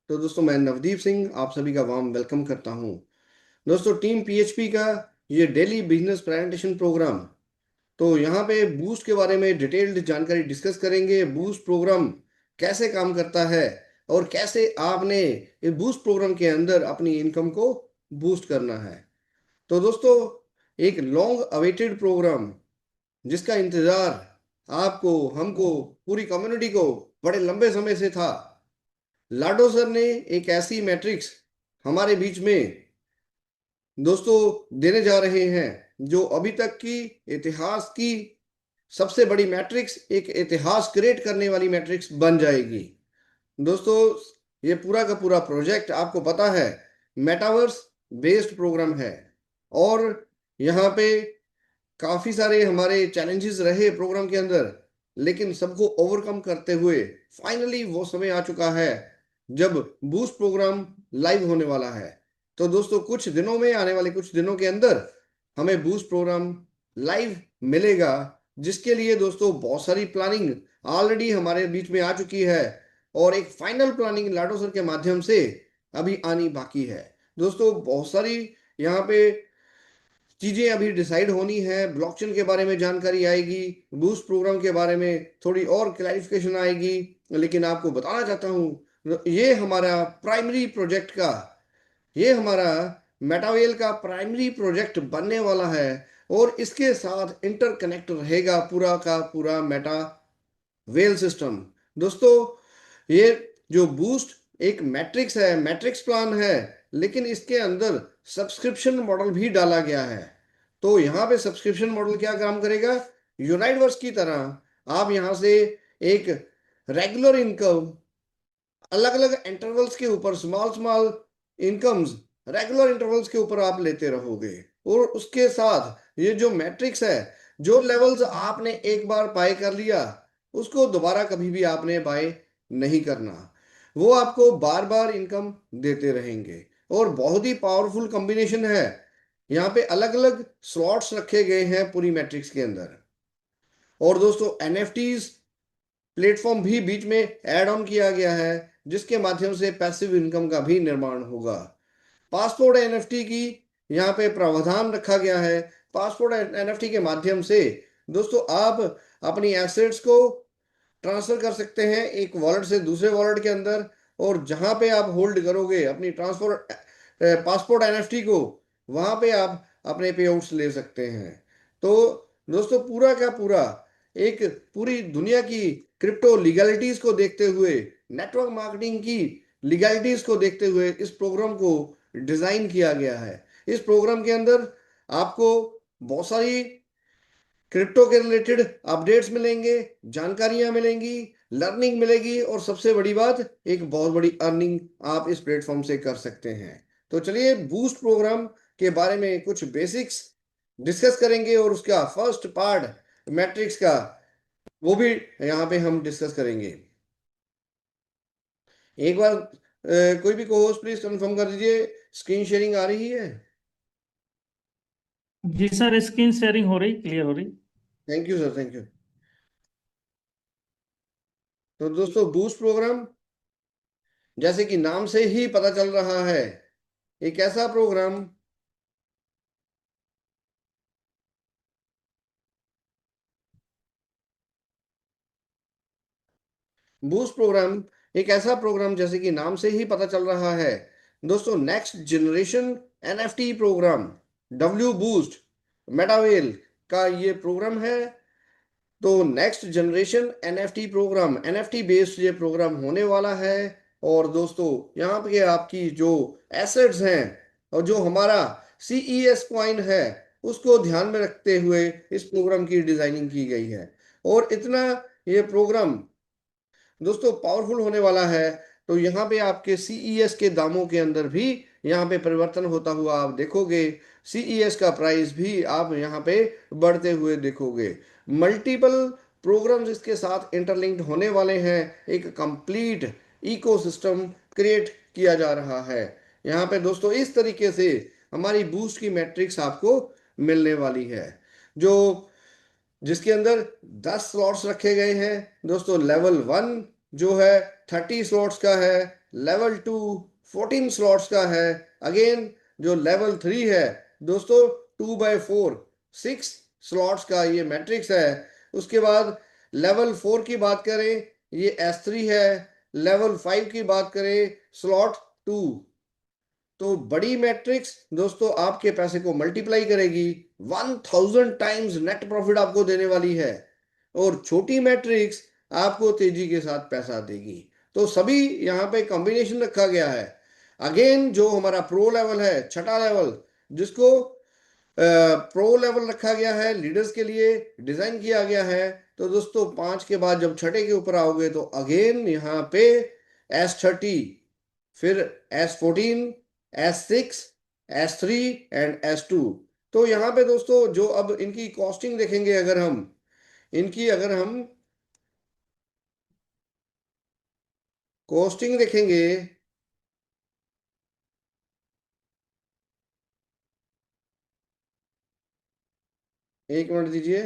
तो दोस्तों मैं नवदीप सिंह आप सभी का वार्म वेलकम करता हूं। दोस्तों टीम पीएचपी का ये डेली बिजनेस प्रेजेंटेशन प्रोग्राम, तो यहाँ पे बूस्ट के बारे में डिटेल्ड जानकारी डिस्कस करेंगे। बूस्ट प्रोग्राम कैसे काम करता है और कैसे आपने इस बूस्ट प्रोग्राम के अंदर अपनी इनकम को बूस्ट करना है। तो दोस्तों एक लॉन्ग अवेटेड प्रोग्राम जिसका इंतजार आपको, हमको, पूरी कम्युनिटी को बड़े लंबे समय से था। लाडो सर ने एक ऐसी मैट्रिक्स हमारे बीच में दोस्तों देने जा रहे हैं जो अभी तक की इतिहास की सबसे बड़ी मैट्रिक्स, एक इतिहास क्रिएट करने वाली मैट्रिक्स बन जाएगी। दोस्तों ये पूरा का पूरा प्रोजेक्ट आपको पता है मेटावर्स बेस्ड प्रोग्राम है और यहाँ पे काफी सारे हमारे चैलेंजेस रहे प्रोग्राम के अंदर, लेकिन सबको ओवरकम करते हुए फाइनली वो समय आ चुका है जब बूस्ट प्रोग्राम लाइव होने वाला है। तो दोस्तों कुछ दिनों में, आने वाले कुछ दिनों के अंदर हमें बूस्ट प्रोग्राम लाइव मिलेगा, जिसके लिए दोस्तों बहुत सारी प्लानिंग ऑलरेडी हमारे बीच में आ चुकी है और एक फाइनल प्लानिंग लाडो सर के माध्यम से अभी आनी बाकी है। दोस्तों बहुत सारी यहाँ पे चीजें अभी डिसाइड होनी है। ब्लॉकचेन के बारे में जानकारी आएगी, बूस्ट प्रोग्राम के बारे में थोड़ी और क्लैरिफिकेशन आएगी, लेकिन आपको बताना चाहता हूं ये हमारा प्राइमरी प्रोजेक्ट का, ये हमारा मेटावेल का प्राइमरी प्रोजेक्ट बनने वाला है और इसके साथ इंटरकनेक्ट रहेगा पूरा का पूरा मेटा वेल सिस्टम। दोस्तों ये जो बूस्ट एक मैट्रिक्स है, मैट्रिक्स प्लान है, लेकिन इसके अंदर सब्सक्रिप्शन मॉडल भी डाला गया है। तो यहाँ पे सब्सक्रिप्शन मॉडल क्या काम करेगा, यूनाइटवर्स की तरह आप यहाँ से एक रेगुलर इनकम अलग अलग इंटरवल्स के ऊपर, small small incomes regular intervals के ऊपर आप लेते रहोगे और उसके साथ ये जो मैट्रिक्स है, जो लेवल्स आपने एक बार बाय कर लिया उसको दोबारा कभी भी आपने बाय नहीं करना, वो आपको बार बार इनकम देते रहेंगे। और बहुत ही पावरफुल कॉम्बिनेशन है, यहाँ पे अलग अलग स्लॉट्स रखे गए हैं पूरी मैट्रिक्स के अंदर। और दोस्तों एनएफटीज प्लेटफॉर्म भी बीच में ऐड ऑन किया गया है, जिसके माध्यम से पैसिव इनकम का भी निर्माण होगा। पासपोर्ट एनएफटी की यहाँ पे प्रावधान रखा गया है। पासपोर्ट एनएफटी के माध्यम से दोस्तों आप अपनी एसेट्स को ट्रांसफर कर सकते हैं एक वॉलेट से दूसरे वॉलेट के अंदर, और जहां पे आप होल्ड करोगे अपनी ट्रांसफर पासपोर्ट एनएफटी को, वहां पे आप अपने पेआउट्स ले सकते हैं। तो दोस्तों पूरा का पूरा एक पूरी दुनिया की क्रिप्टो लीगलिटीज को देखते हुए, नेटवर्क मार्केटिंग की लीगलिटीज को देखते हुए इस प्रोग्राम को डिजाइन किया गया है। इस प्रोग्राम के अंदर आपको बहुत सारी क्रिप्टो के रिलेटेड अपडेट्स मिलेंगे, जानकारियां मिलेंगी, लर्निंग मिलेगी और सबसे बड़ी बात, एक बहुत बड़ी अर्निंग आप इस प्लेटफॉर्म से कर सकते हैं। तो चलिए बूस्ट प्रोग्राम के बारे में कुछ बेसिक्स डिस्कस करेंगे और उसका फर्स्ट पार्ट मैट्रिक्स का वो भी यहाँ पे हम डिस्कस करेंगे। एक बार कोई भी को होस्ट प्लीज कंफर्म कर दीजिए स्क्रीन शेयरिंग आ रही है। जी सर, स्क्रीन शेयरिंग हो रही, क्लियर हो रही। Thank you sir, thank you. तो दोस्तों बूस्ट प्रोग्राम जैसे कि नाम से ही पता चल रहा है, एक ऐसा प्रोग्राम बूस्ट प्रोग्राम एक ऐसा प्रोग्राम जैसे कि नाम से ही पता चल रहा है दोस्तों, next generation NFT program W boost Metawell का ये प्रोग्राम है। तो next generation NFT program, NFT based ये प्रोग्राम होने वाला है। और दोस्तों यहाँ पे आपकी जो एसेट्स हैं और जो हमारा सीईएस कॉइन है उसको ध्यान में रखते हुए इस प्रोग्राम की डिजाइनिंग की गई है। और इतना ये प्रोग्राम दोस्तों पावरफुल होने वाला है, तो यहाँ पे आपके सीईएस के दामों के अंदर भी यहाँ पे परिवर्तन होता हुआ आप देखोगे। सीईएस का प्राइस भी आप यहाँ पे बढ़ते हुए देखोगे। मल्टीपल प्रोग्राम्स इसके साथ इंटरलिंक्ड होने वाले हैं, एक कंप्लीट इकोसिस्टम क्रिएट किया जा रहा है यहाँ पे दोस्तों। इस तरीके से हमारी बूस्ट की मैट्रिक्स आपको मिलने वाली है, जो जिसके अंदर 10 स्लॉट्स रखे गए हैं दोस्तों। लेवल 1 जो है 30 स्लॉट्स का है, लेवल 2 14 स्लॉट्स का है। अगेन जो लेवल 3 है दोस्तों 2/4 6 स्लॉट्स का ये मैट्रिक्स है। उसके बाद लेवल 4 की बात करें, ये S3 है। लेवल 5 की बात करें, स्लॉट 2। तो बड़ी मैट्रिक्स दोस्तों आपके पैसे को मल्टीप्लाई करेगी, 1000 टाइम्स नेट प्रॉफिट आपको देने वाली है। और छोटी मैट्रिक्स आपको तेजी के साथ पैसा देगी। तो सभी यहाँ पे कॉम्बिनेशन रखा गया है। अगेन जो हमारा प्रो लेवल है, छठा लेवल, जिसको प्रो लेवल रखा गया है, लीडर्स के लिए डिजाइन किया गया है। तो दोस्तों 5 के बाद जब छठे के ऊपर आओगे तो अगेन यहाँ पे S30, फिर S14, S6, S3 and S2। तो यहाँ पे दोस्तों जो अब इनकी कॉस्टिंग देखेंगे, अगर हम कॉस्टिंग देखेंगे, एक मिनट दीजिए।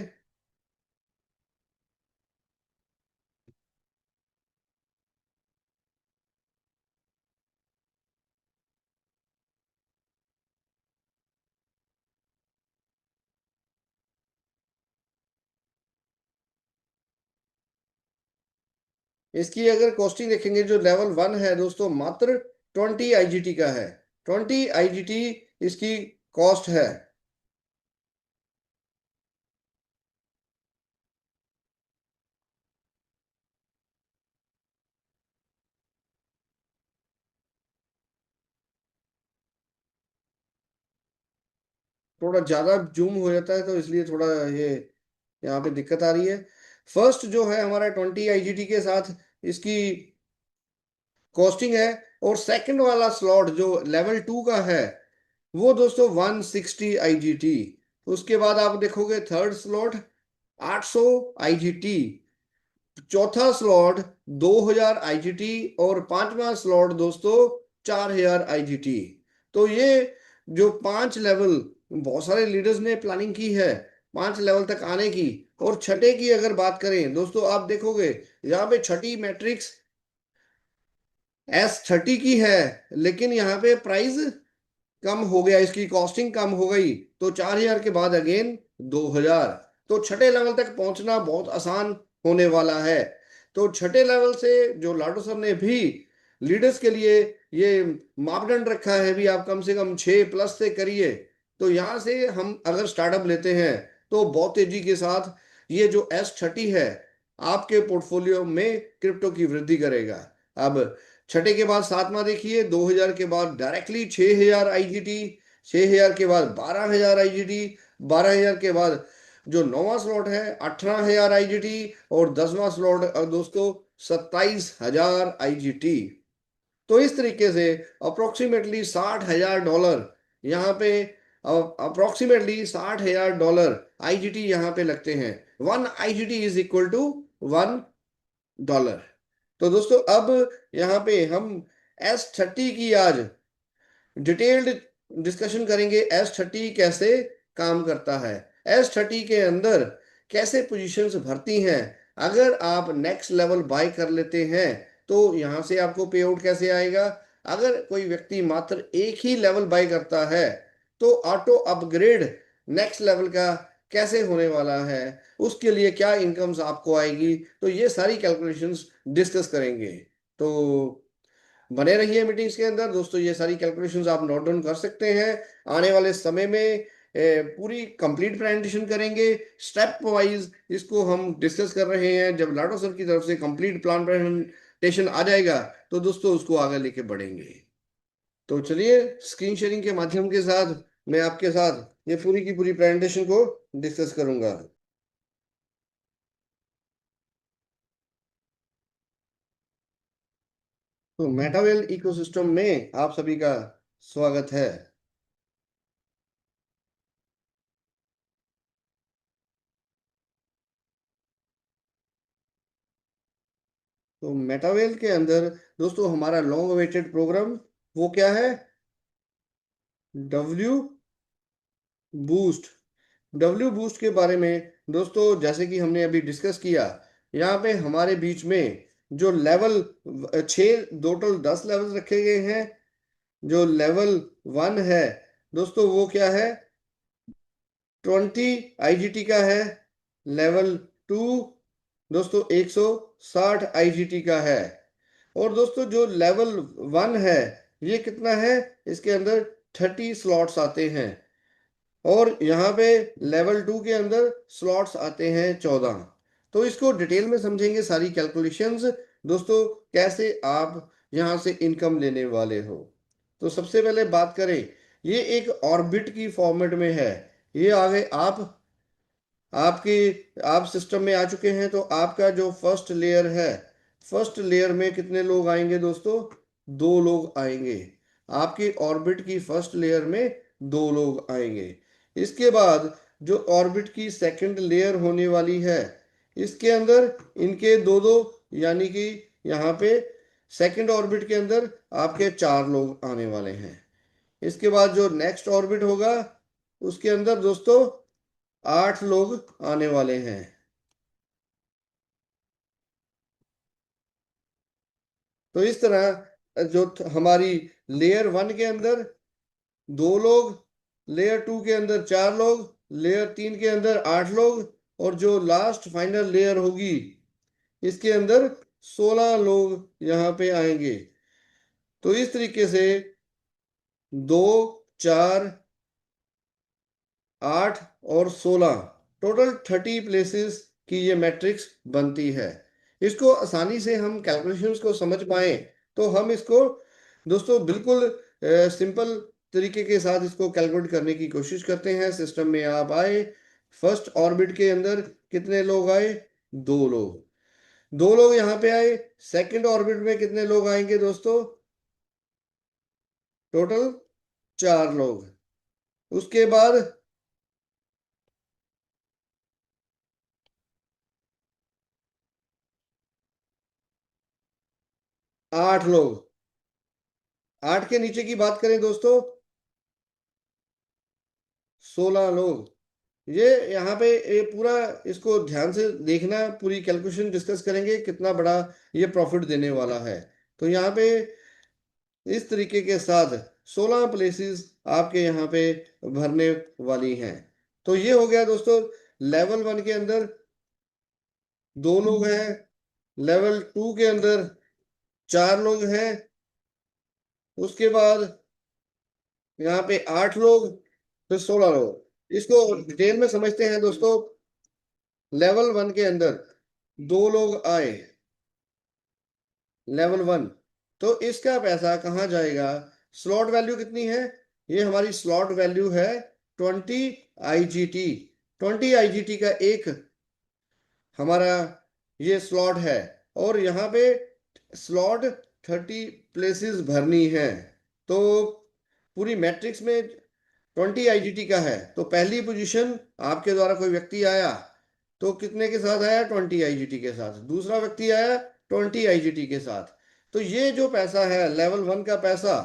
इसकी अगर कॉस्टिंग देखेंगे, जो लेवल 1 है दोस्तों मात्र 20 IGT का है। 20 IGT इसकी कॉस्ट है। थोड़ा ज्यादा जूम हो जाता है तो इसलिए थोड़ा ये यहाँ पे दिक्कत आ रही है। फर्स्ट जो है हमारा 20 IGT के साथ इसकी कॉस्टिंग है। और सेकंड वाला स्लॉट जो लेवल 2 का है वो दोस्तों 160 IGT। उसके बाद आप देखोगे थर्ड स्लॉट 800 IGT, चौथा स्लॉट 2000 IGT और पांचवा स्लॉट दोस्तों 4000 IGT। तो ये जो 5 लेवल बहुत सारे लीडर्स ने प्लानिंग की है 5 लेवल तक आने की। और छठे की अगर बात करें दोस्तों, आप देखोगे यहाँ पे छठी मैट्रिक्स S30 की है, लेकिन यहाँ पे प्राइस कम हो गया, इसकी कॉस्टिंग कम हो गई। तो 4000 के बाद अगेन 2000। तो छठे लेवल तक पहुंचना बहुत आसान होने वाला है। तो छठे लेवल से जो लाडो सर ने भी लीडर्स के लिए ये मापदंड रखा है भी, आप कम से कम 6+ से करिए। तो यहां से हम अगर स्टार्टअप लेते हैं तो बहुत तेजी के साथ ये जो S30 है आपके पोर्टफोलियो में क्रिप्टो की वृद्धि करेगा। अब छठे के बाद सातवां देखिए, 2000 के बाद डायरेक्टली 6000 IGT, 6000 के बाद 12000 IGT, 12000 के बाद जो नौवां स्लॉट है 18000 IGT और 10वां स्लॉट दोस्तों 27000 IGT। तो इस तरीके से अप्रोक्सीमेटली $60,000 यहाँ पे, अप्रोक्सीमेटली $60,000 IGT यहाँ पे लगते हैं। 1 IGT इज इक्वल टू $1। तो दोस्तों अब यहाँ पे हम S30 की आज डिटेल्ड डिस्कशन करेंगे। S30 कैसे काम करता है, S30 के अंदर कैसे पोजीशंस भरती हैं। अगर आप नेक्स्ट लेवल बाय कर लेते हैं तो यहाँ से आपको पे आउट कैसे आएगा। अगर कोई व्यक्ति मात्र एक ही लेवल बाय करता है तो ऑटो अपग्रेड नेक्स्ट लेवल का कैसे होने वाला है, उसके लिए क्या इनकम्स आपको आएगी। तो ये सारी कैलकुलेशंस डिस्कस करेंगे। तो बने रहिए मीटिंग्स के अंदर दोस्तों, ये सारी कैलकुलेशंस आप नोट डाउन कर सकते हैं। आने वाले समय में पूरी कंप्लीट प्रेजेंटेशन करेंगे, स्टेप वाइज इसको हम डिस्कस कर रहे हैं। जब लाडो सर की तरफ से कंप्लीट प्लान प्रेजेंटेशन आ जाएगा तो दोस्तों उसको आगे लेके बढ़ेंगे। तो चलिए स्क्रीन शेयरिंग के माध्यम के साथ मैं आपके साथ ये पूरी की पूरी प्रेजेंटेशन को डिस्कस करूंगा। तो मेटावेल इकोसिस्टम में आप सभी का स्वागत है। तो मेटावेल के अंदर दोस्तों हमारा लॉन्ग अवेटेड प्रोग्राम वो क्या है, डब्ल्यू बूस्ट। डब्ल्यू बूस्ट के बारे में दोस्तों जैसे कि हमने अभी डिस्कस किया, यहाँ पे हमारे बीच में जो लेवल 6 टोटल 10 लेवल रखे गए हैं। जो लेवल 1 है दोस्तों वो क्या है, 20 IGT का है। लेवल 2 दोस्तों 160 IGT का है। और दोस्तों जो लेवल 1 है ये कितना है, इसके अंदर 30 स्लॉट्स आते हैं। और यहाँ पे लेवल 2 के अंदर स्लॉट्स आते हैं 14। तो इसको डिटेल में समझेंगे सारी कैलकुलेशंस दोस्तों, कैसे आप यहाँ से इनकम लेने वाले हो। तो सबसे पहले बात करें, ये एक ऑर्बिट की फॉर्मेट में है। ये आगे आप सिस्टम में आ चुके हैं। तो आपका जो फर्स्ट लेयर है, फर्स्ट लेयर में कितने लोग आएंगे दोस्तों, 2 लोग आएंगे। आपकी ऑर्बिट की फर्स्ट लेयर में 2 लोग आएंगे। इसके बाद जो ऑर्बिट की सेकंड लेयर होने वाली है, इसके अंदर इनके दो दो, यानी कि यहाँ पे सेकंड ऑर्बिट के अंदर आपके 4 लोग आने वाले हैं। इसके बाद जो नेक्स्ट ऑर्बिट होगा उसके अंदर दोस्तों 8 लोग आने वाले हैं। तो इस तरह जो हमारी लेयर 1 के अंदर 2 लोग, लेयर 2 के अंदर 4 लोग, लेयर 3 के अंदर 8 लोग, और जो लास्ट फाइनल लेयर होगी इसके अंदर 16 लोग यहाँ पे आएंगे। तो इस तरीके से 2, 4, 8 और 16 टोटल 30 प्लेसेस की ये मैट्रिक्स बनती है। इसको आसानी से हम कैलकुलेशंस को समझ पाए तो हम इसको दोस्तों बिल्कुल सिंपल तरीके के साथ इसको कैलकुलेट करने की कोशिश करते हैं। सिस्टम में आप आए, फर्स्ट ऑर्बिट के अंदर कितने लोग आए, 2 लोग। 2 लोग यहाँ पे आए। सेकंड ऑर्बिट में कितने लोग आएंगे दोस्तों, टोटल 4 लोग। उसके बाद 8 लोग। 8 के नीचे की बात करें दोस्तों, 16 लोग। ये यहाँ पे ये पूरा, इसको ध्यान से देखना, पूरी कैलकुलेशन डिस्कस करेंगे कितना बड़ा ये प्रॉफिट देने वाला है। तो यहाँ पे इस तरीके के साथ 16 प्लेसेस आपके यहाँ पे भरने वाली हैं। तो ये हो गया दोस्तों, लेवल 1 के अंदर 2 लोग हैं, लेवल 2 के अंदर 4 लोग हैं, उसके बाद यहाँ पे 8 लोग, फिर 16 लोग। इसको डिटेल में समझते हैं दोस्तों। लेवल 1 के अंदर 2 लोग आए, लेवल 1। तो इसका पैसा कहाँ जाएगा, स्लॉट वैल्यू कितनी है, ये हमारी स्लॉट वैल्यू है 20 IGT। 20 IGT का एक हमारा ये स्लॉट है। और यहाँ पे स्लॉट 30 प्लेसेस भरनी है। तो पूरी मैट्रिक्स में 20 IGT का है। तो पहली पोजीशन आपके द्वारा कोई व्यक्ति आया तो कितने के साथ आया, 20 IGT के साथ। दूसरा व्यक्ति आया 20 IGT के साथ। तो ये जो पैसा है लेवल 1 का पैसा,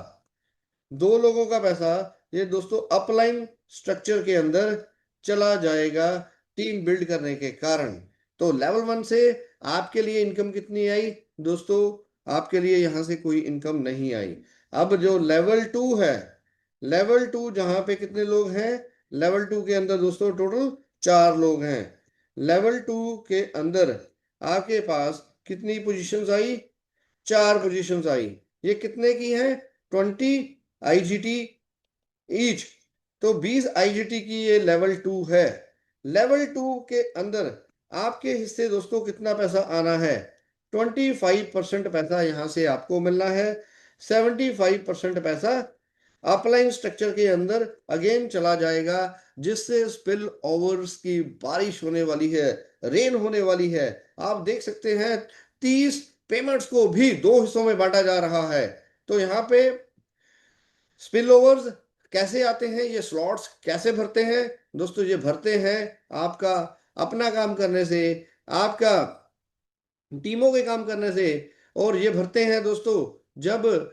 2 लोगों का पैसा, ये दोस्तों अपलाइन स्ट्रक्चर के अंदर चला जाएगा टीम बिल्ड करने के कारण। तो लेवल 1 से आपके लिए इनकम कितनी आई दोस्तों, आपके लिए यहां से कोई इनकम नहीं आई। अब जो लेवल 2 है, लेवल 2 जहां पे कितने लोग हैं, लेवल 2 के अंदर दोस्तों टोटल 4 लोग हैं। लेवल 2 के अंदर आपके पास कितनी पोजीशंस आई, 4 पोजीशंस आई। ये कितने की है, 20 IGT ईच। तो 20 IGT की ये लेवल 2 है। लेवल 2 के अंदर आपके हिस्से दोस्तों कितना पैसा आना है, 25% पैसा यहां से आपको मिलना है। 75% पैसा अपलाइन स्ट्रक्चर के अंदर अगेन चला जाएगा, जिससे स्पिल ओवर्स की बारिश होने वाली है, रेन होने वाली है। आप देख सकते हैं 30 पेमेंट्स को भी 2 हिस्सों में बांटा जा रहा है। तो यहाँ पे स्पिल ओवर्स कैसे आते हैं, ये स्लॉट्स कैसे भरते हैं दोस्तों, ये भरते हैं आपका अपना काम करने से, आपका टीमों के काम करने से। और ये भरते हैं दोस्तों जब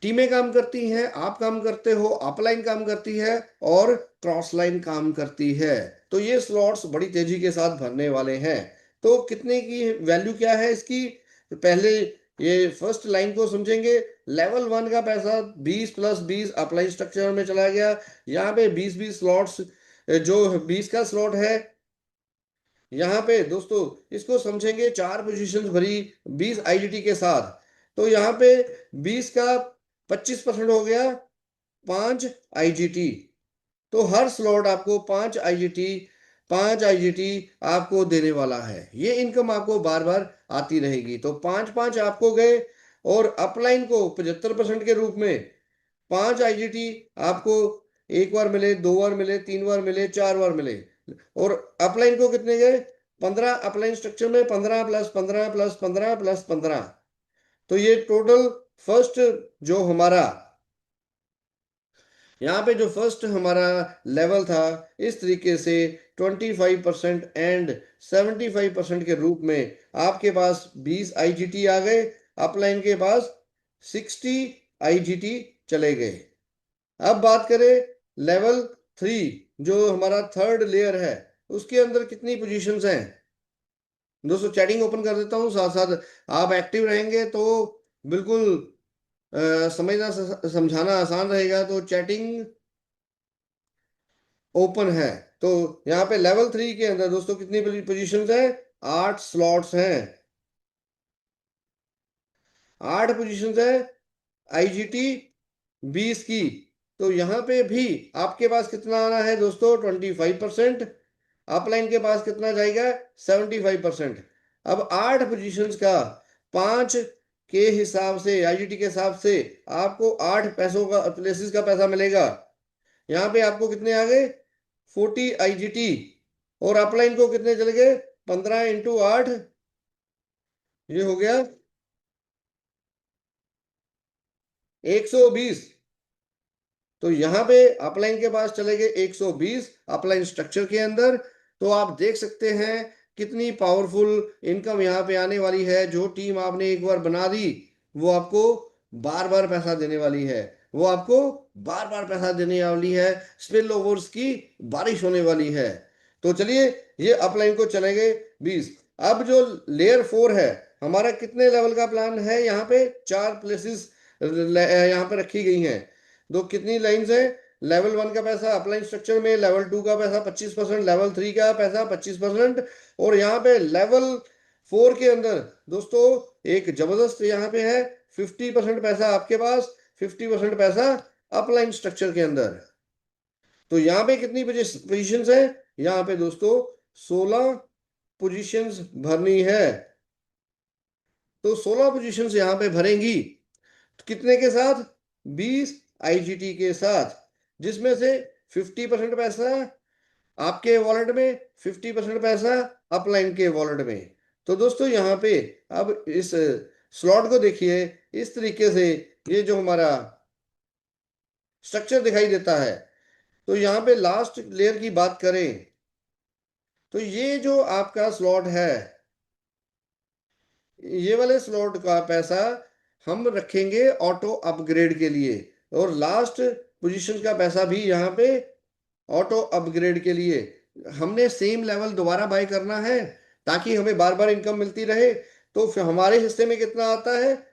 टीमें काम करती हैं, आप काम करते हो, अपलाइन काम करती है और क्रॉस लाइन काम करती है। तो ये स्लॉट्स बड़ी तेजी के साथ भरने वाले हैं। तो कितने की वैल्यू क्या है इसकी, तो पहले ये फर्स्ट लाइन को समझेंगे। लेवल 1 का पैसा 20 प्लस 20 अपलाइन स्ट्रक्चर में चला गया। यहाँ पे 20-20 स्लॉट्स, जो 20 का स्लॉट है यहाँ पे दोस्तों, इसको समझेंगे 4 पोजीशंस भरी 20 आईजीटी के साथ। तो यहाँ पे 20 का 25% हो गया 5 आईजीटी। तो हर स्लॉट आपको 5 आईजीटी आपको देने वाला है। ये इनकम आपको बार बार आती रहेगी। तो 5-5 आपको गए, और अपलाइन को 75% के रूप में 5 आईजीटी आपको एक बार मिले, 2 बार मिले, 3 बार मिले, 4 बार मिले। और अपलाइन को कितने गए? 15। अपलाइन स्ट्रक्चर में 15 प्लस 15 प्लस 15 प्लस 15। तो ये टोटल फर्स्ट जो हमारा यहाँ पे जो फर्स्ट हमारा लेवल था, इस तरीके से 25% एंड 75% के रूप में आपके पास 20 आईजीटी आ गए। अपलाइन के पास 60 आईजीटी चले गए। अब बात करें लेवल 3, जो हमारा थर्ड लेयर है, उसके अंदर कितनी पोजीशंस हैं दोस्तों? चैटिंग ओपन कर देता हूँ, साथ साथ आप एक्टिव रहेंगे तो बिल्कुल समझना समझाना आसान रहेगा। तो चैटिंग ओपन है। तो यहाँ पे लेवल 3 के अंदर दोस्तों कितनी पोजीशंस हैं? 8 स्लॉट्स हैं, 8 पोजीशंस है आईजीटी 20 की। तो यहाँ पे भी आपके पास कितना आना है दोस्तों? 25%। अपलाइन के पास कितना जाएगा? 75%। अब 8 पोजीशंस का 5 के हिसाब से, आईजीटी के हिसाब से आपको 8 पैसों का, प्लेसेस का पैसा मिलेगा। यहाँ पे आपको कितने आ गए? 40 आईजीटी। और अपलाइन को कितने चले गए? 15 इंटू 8, ये हो गया 120। तो यहाँ पे अपलाइन के पास चले गए 120 अपलाइन स्ट्रक्चर के अंदर। तो आप देख सकते हैं कितनी पावरफुल इनकम यहाँ पे आने वाली है। जो टीम आपने एक बार बना दी, वो आपको बार बार पैसा देने वाली है, वो आपको बार बार पैसा देने वाली है। स्पिल ओवर्स की बारिश होने वाली है। तो चलिए, ये अपलाइन को चले गए 20। अब जो लेयर 4 है, हमारा कितने लेवल का प्लान है? यहाँ पे 4 प्लेसेस यहाँ पे रखी गई हैं। दो कितनी लाइंस है? लेवल 1 का पैसा अपलाइन स्ट्रक्चर में, लेवल 2 का पैसा 25%, लेवल 3 का पैसा 25%, और यहाँ पे लेवल 4 के अंदर दोस्तों एक जबरदस्त यहाँ पे है 50% पैसा आपके पास, 50% पैसा अपलाइन स्ट्रक्चर के अंदर। तो यहाँ पे कितनी पोजिशन है? यहाँ पे दोस्तों 16 पोजीशंस भरनी है। तो 16 पोजीशंस यहाँ पे भरेंगी, कितने के साथ? 20 आईजीटी के साथ, जिसमें से 50% पैसा आपके वॉलेट में, 50% पैसा अपलाइन के वॉलेट में। तो दोस्तों यहाँ पे अब इस स्लॉट को देखिए, इस तरीके से ये जो हमारा स्ट्रक्चर दिखाई देता है। तो यहाँ पे लास्ट लेयर की बात करें, तो ये जो आपका स्लॉट है, ये वाले स्लॉट का पैसा हम रखेंगे ऑटो अपग्रेड के लिए, और लास्ट पोजीशन का पैसा भी यहाँ पे ऑटो अपग्रेड के लिए। हमने सेम लेवल दोबारा बाय करना है ताकि हमें बार बार इनकम मिलती रहे। तो फिर हमारे हिस्से में कितना आता है?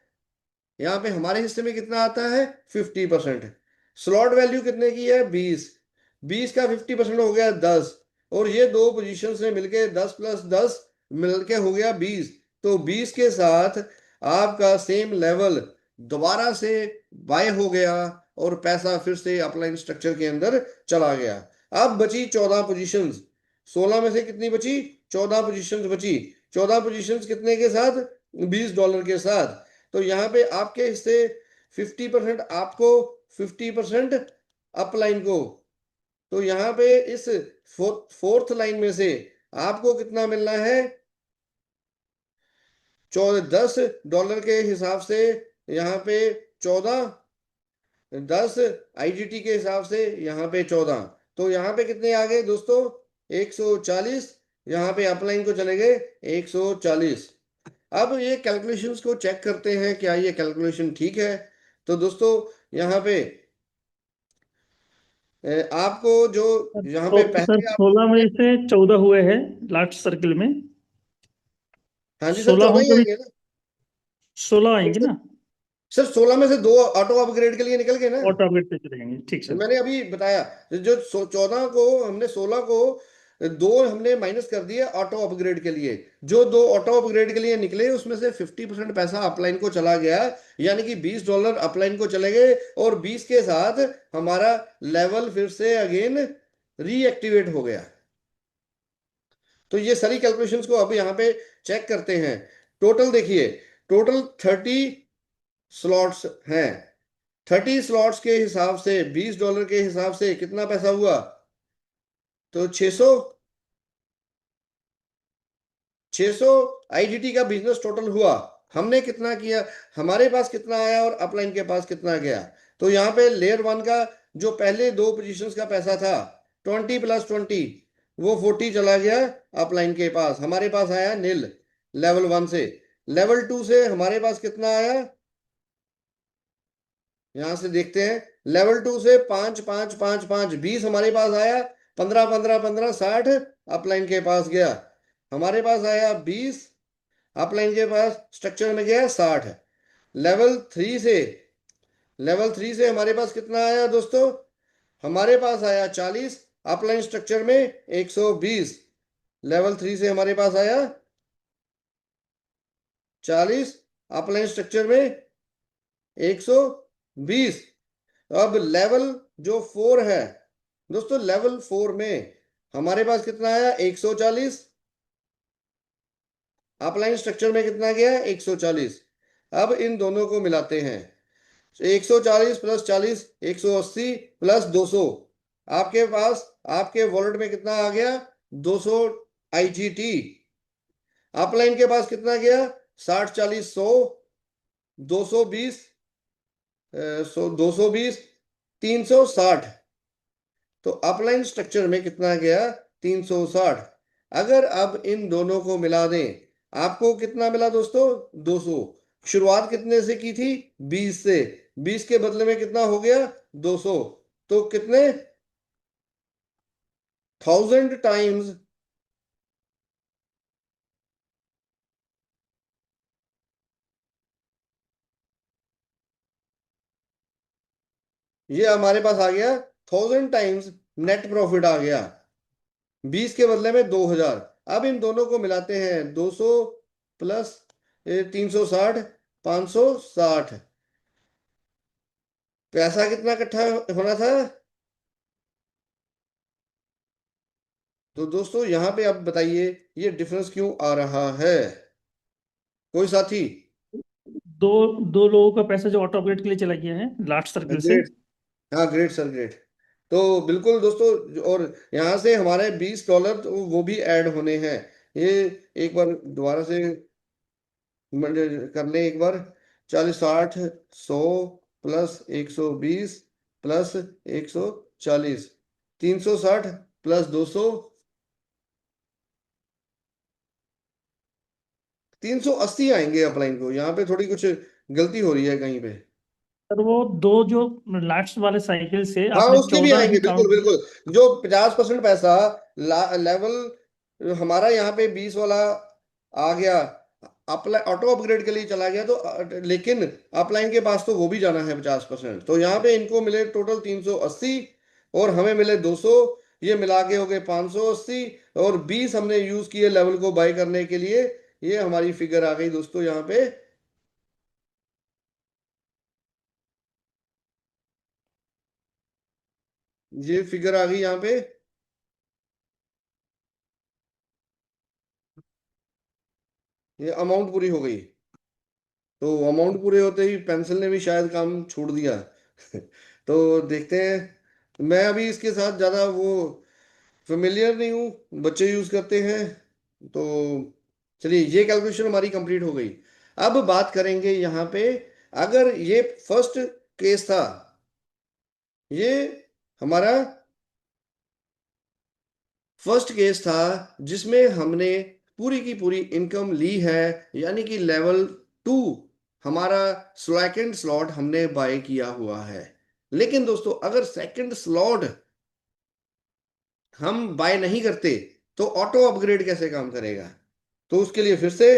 यहाँ पे हमारे हिस्से में कितना आता है? 50%। स्लॉट वैल्यू कितने की है? 20। 20 का 50% हो गया 10। और ये दो पोजीशन से मिलके 10 प्लस 10 मिलके हो गया 20। तो 20 के साथ आपका सेम लेवल दोबारा से बाय हो गया, और पैसा फिर से अपलाइन स्ट्रक्चर के अंदर चला गया। अब बची 14 पोजीशंस। 16 में से कितनी बची? 14 पोजीशंस बची। 14 पोजीशंस कितने के साथ? $20 के साथ। तो यहाँ पे आपके हिस्से 50% आपको, 50% अपलाइन को। तो यहाँ पे इस फोर्थ लाइन में से आपको कितना मिलना है? $10 के हिसाब से यहाँ पे 14, 10 आईजीटी के हिसाब से यहाँ पे 14। तो यहाँ पे कितने आ गए दोस्तों? 140। यहाँ पे अपलाइन को चले गए 140। अब ये कैलकुलेशंस को चेक करते हैं, क्या ये कैलकुलेशन ठीक है? तो दोस्तों यहाँ पे आपको जो यहाँ तो पे सर पहले आप, 16 में से 14 हुए हैं लास्ट सर्किल में। हाँ जी सर, 16 चौदह हो ही कभी आएंगे ना। 16 आएंगे ना। सिर्फ 16 में से दो ऑटो अपग्रेड के लिए निकल गए ना। ऑटो अपडेट पे चलेंगे, ठीक सर। मैंने अभी बताया, जो 14 को हमने 16 को दो हमने माइनस कर दिए ऑटो अपग्रेड के लिए। जो दो ऑटो अपग्रेड के लिए निकले उसमें से 50% पैसा अपलाइन को चला गया, यानी कि $20 अपलाइन को चले गए, और 20 के साथ हमारा लेवल फिर से अगेन रीएक्टिवेट हो गया। तो ये सारी कैलकुलेशंस को अब यहाँ पे चेक करते हैं। टोटल देखिए, टोटल 30 स्लॉट्स हैं। 30 स्लॉट्स के हिसाब से $20 के हिसाब से कितना पैसा हुआ? तो 600 आईजीटी का बिजनेस टोटल हुआ। हमने कितना किया, हमारे पास कितना आया और अपलाइन के पास कितना गया? तो यहाँ पे लेयर वन का जो पहले दो पोजीशंस का पैसा था 20+20, वो 40 चला गया अपलाइन के पास, हमारे पास आया नील लेवल वन से। लेवल टू से हमारे पास कितना आया, यहां से देखते हैं। लेवल टू से 5 5 5 5 20 हमारे पास आया, 15 15 15 60 अपलाइन के पास गया, हमारे पास आया 20, अपलाइन के पास स्ट्रक्चर में गया 60। लेवल थ्री से लेवल थ्री से हमारे पास कितना आया दोस्तों? हमारे पास आया 40, अपलाइन स्ट्रक्चर में 120। लेवल थ्री से हमारे पास आया 40, अपलाइन स्ट्रक्चर में 120। अब लेवल जो फोर है दोस्तों, लेवल फोर में हमारे पास कितना आया? 140, अपलाइन स्ट्रक्चर में कितना गया? 140। अब इन दोनों को मिलाते हैं, 140 प्लस 40 180 प्लस 200, आपके पास आपके वॉलेट में कितना आ गया? 200 आईजीटी। अपलाइन के पास कितना गया? 60 40 100, 220, 220, 360। तो अपलाइन स्ट्रक्चर में कितना गया? 360। अगर अब इन दोनों को मिला दें, आपको कितना मिला दोस्तों? 200। शुरुआत कितने से की थी? 20 से। 20 के बदले में कितना हो गया? 200। तो कितने? 1000 टाइम्स ये हमारे पास आ गया, 1000 टाइम्स नेट प्रॉफिट आ गया, 20 के बदले में 2000। अब इन दोनों को मिलाते हैं, 200 प्लस 360, 560। पैसा कितना इकट्ठा होना था? तो दोस्तों यहां पे आप बताइए, ये डिफरेंस क्यों आ रहा है? कोई साथी? दो दो लोगों का पैसा जो ऑटो अपडेट के लिए चला गया है लास्ट सर्किल से। ग्रेट। हाँ ग्रेट सर, ग्रेट। तो बिल्कुल दोस्तों, और यहाँ से हमारे $20 तो वो भी ऐड होने हैं। ये एक बार दोबारा से कर लें एक बार। 40 60 100 प्लस 120 प्लस 140, 360 प्लस 200, 380 आएंगे अपलाइन को। यहाँ पे थोड़ी कुछ गलती हो रही है कहीं पे। सर वो दो जो लास्ट वाले साइकिल से हाँ आपने उसके भी 14 आएंगे, ही बिल्कुल काउंट किए। बिल्कुल। जो 50% पैसा लेवल हमारा यहाँ पे 20 वाला आ गया, अपलाइन ऑटो अपग्रेड के लिए चला गया, तो लेकिन अपलाइन के पास तो वो भी जाना है 50%। तो यहाँ पे इनको मिले टोटल 380, और हमें मिले 200। ये मिला के हो गए 580, और 20 हमने यूज किए लेवल को बाय करने के लिए। ये हमारी फिगर आ गई दोस्तों यहाँ पे। ये फिगर आ गई यहाँ पे, ये अमाउंट पूरी हो गई। तो अमाउंट पूरे होते ही पेंसिल ने भी शायद काम छोड़ दिया। तो देखते हैं, मैं अभी इसके साथ ज़्यादा वो फेमिलियर नहीं हूँ, बच्चे यूज़ करते हैं। तो चलिए, ये कैलकुलेशन हमारी कंप्लीट हो गई। अब बात करेंगे यहाँ पे, अगर ये फर्स्ट केस था, ये हमारा फर्स्ट केस था जिसमें हमने पूरी की पूरी इनकम ली है, यानी कि लेवल टू हमारा सेकंड स्लॉट हमने बाय किया हुआ है। लेकिन दोस्तों, अगर सेकंड स्लॉट हम बाय नहीं करते तो ऑटो अपग्रेड कैसे काम करेगा? तो उसके लिए फिर से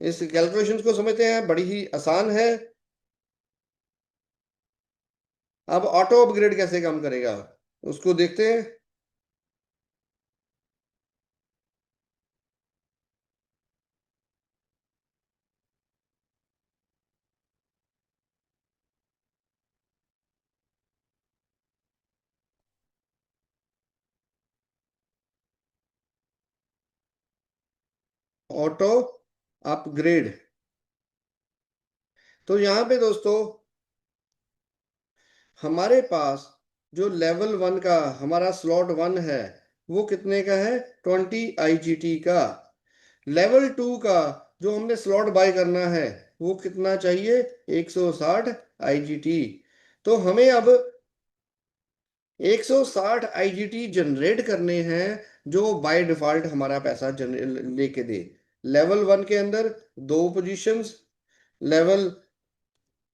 इस कैलकुलेशंस को समझते हैं, बड़ी ही आसान है। अब ऑटो अपग्रेड कैसे काम करेगा उसको देखते हैं। Auto upgrade. तो यहां पे दोस्तों हमारे पास जो लेवल 1 का हमारा स्लॉट 1 है वो कितने का है, 20 IGT का। लेवल 2 का जो हमने स्लॉट बाय करना है वो कितना चाहिए, 160 IGT। तो हमें अब 160 IGT जनरेट करने हैं जो बाय डिफॉल्ट हमारा पैसा लेके दे। लेवल 1 के अंदर दो पोजीशंस, लेवल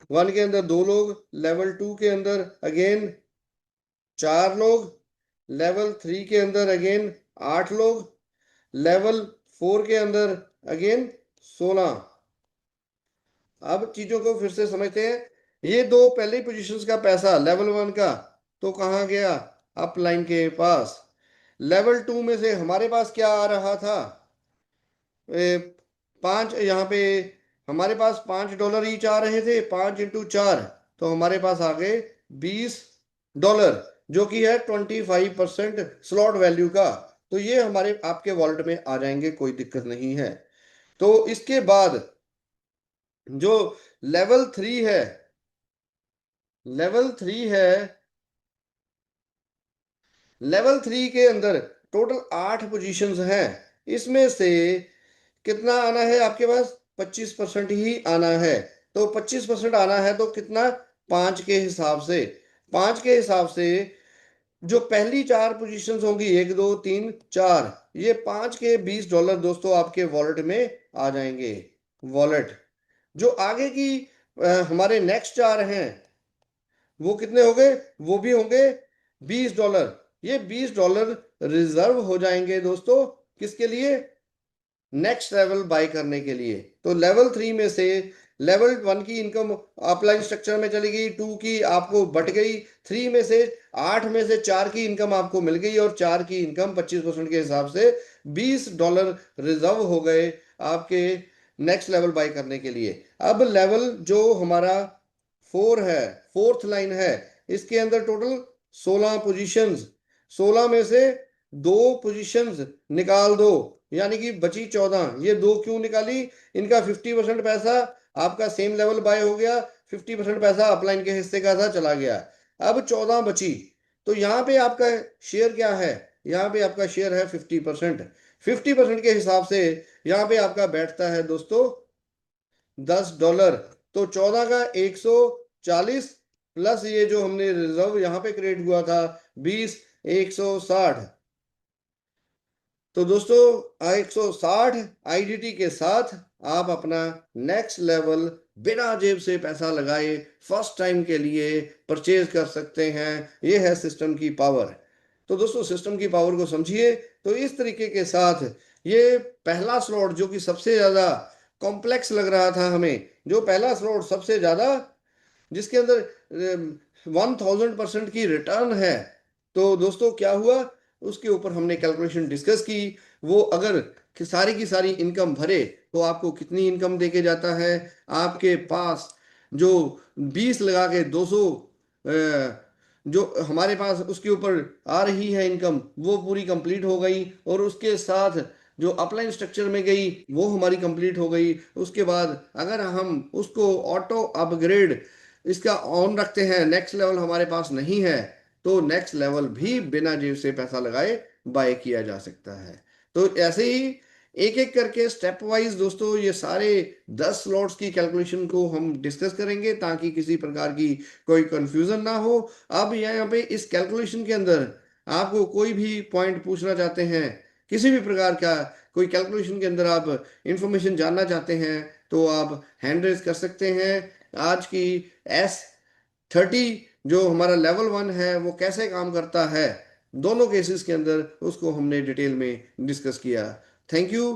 1 के अंदर दो लोग, लेवल 2 के अंदर अगेन 4 लोग, लेवल 3 के अंदर अगेन 8 लोग, लेवल 4 के अंदर अगेन 16। अब चीजों को फिर से समझते हैं। ये दो पहली पोजीशंस का पैसा लेवल 1 का तो कहाँ गया, अपलाइन के पास। लेवल 2 में से हमारे पास क्या आ रहा था, 5, यहाँ पे हमारे पास $5 ईच आ रहे थे, 5 × 4 तो हमारे पास आ गए $20, जो कि है 25% स्लॉट वैल्यू का। तो ये हमारे आपके वॉलेट में आ जाएंगे, कोई दिक्कत नहीं है। तो इसके बाद जो लेवल 3 है, लेवल 3 है, लेवल 3 के अंदर टोटल 8 पोजीशंस हैं। इसमें से कितना आना है आपके पास, 25% ही आना है। तो 25% आना है तो कितना, 5 के हिसाब से, 5 के हिसाब से जो पहली 4 पोजीशंस होंगी, 1 2 3 4, ये 5 के $20 दोस्तों आपके वॉलेट में आ जाएंगे। वॉलेट जो आगे की हमारे नेक्स्ट 4 हैं वो कितने हो गए, वो भी होंगे $20। ये $20 रिजर्व हो जाएंगे दोस्तों, किसके लिए, नेक्स्ट लेवल बाय करने के लिए। तो लेवल 3 में से लेवल 1 की इनकम अपलाइन स्ट्रक्चर में चली गई, 2 की आपको बट गई, 3 में से 8 में से 4 की इनकम आपको मिल गई, और 4 की इनकम 25% के हिसाब से $20 रिजर्व हो गए आपके नेक्स्ट लेवल बाय करने के लिए। अब लेवल जो हमारा 4 है, फोर्थ लाइन है, इसके अंदर टोटल 16 पोजीशंस, 16 में से दो पोजीशंस निकाल दो, यानी कि बची 14। ये दो क्यों निकाली, इनका 50% पैसा आपका सेम लेवल बाय हो गया, 50% पैसा अपलाइन के हिस्से का था चला गया। अब 14 बची, तो यहाँ पे आपका शेयर क्या है, यहाँ पे आपका शेयर है 50%। 50% के हिसाब से यहाँ पे आपका बैठता है दोस्तों $10। तो 14 का 140 प्लस ये जो हमने रिजर्व यहाँ पे क्रिएट हुआ था 20, 160। तो दोस्तों 160 IGT के साथ आप अपना नेक्स्ट लेवल बिना जेब से पैसा लगाए फर्स्ट टाइम के लिए परचेज कर सकते हैं। ये है सिस्टम की पावर। तो दोस्तों सिस्टम की पावर को समझिए। तो इस तरीके के साथ ये पहला स्लॉट जो कि सबसे ज्यादा कॉम्प्लेक्स लग रहा था हमें, जो पहला स्लॉट सबसे ज्यादा जिसके अंदर 1000% की रिटर्न है, तो दोस्तों क्या हुआ, उसके ऊपर हमने कैलकुलेशन डिस्कस की। वो अगर सारी की सारी इनकम भरे तो आपको कितनी इनकम देके जाता है, आपके पास जो 20 लगा के 200 जो हमारे पास उसके ऊपर आ रही है इनकम वो पूरी कंप्लीट हो गई, और उसके साथ जो अपलाइन स्ट्रक्चर में गई वो हमारी कंप्लीट हो गई। उसके बाद अगर हम उसको ऑटो अपग्रेड इसका ऑन रखते हैं, नेक्स्ट लेवल हमारे पास नहीं है, तो नेक्स्ट लेवल भी बिना जेब से पैसा लगाए बाय किया जा सकता है। तो ऐसे ही एक एक करके स्टेप वाइज दोस्तों ये सारे 10 स्लॉट्स की कैलकुलेशन को हम डिस्कस करेंगे ताकि किसी प्रकार की कोई कंफ्यूजन ना हो। अब यहाँ पे इस कैलकुलेशन के अंदर आपको कोई भी पॉइंट पूछना चाहते हैं, किसी भी प्रकार का कोई कैलकुलेशन के अंदर आप इंफॉर्मेशन जानना चाहते हैं, तो आप हैंड रेज कर सकते हैं। आज की S30 जो हमारा लेवल 1 है वो कैसे काम करता है, दोनों केसेस के अंदर उसको हमने डिटेल में डिस्कस किया। Thank you.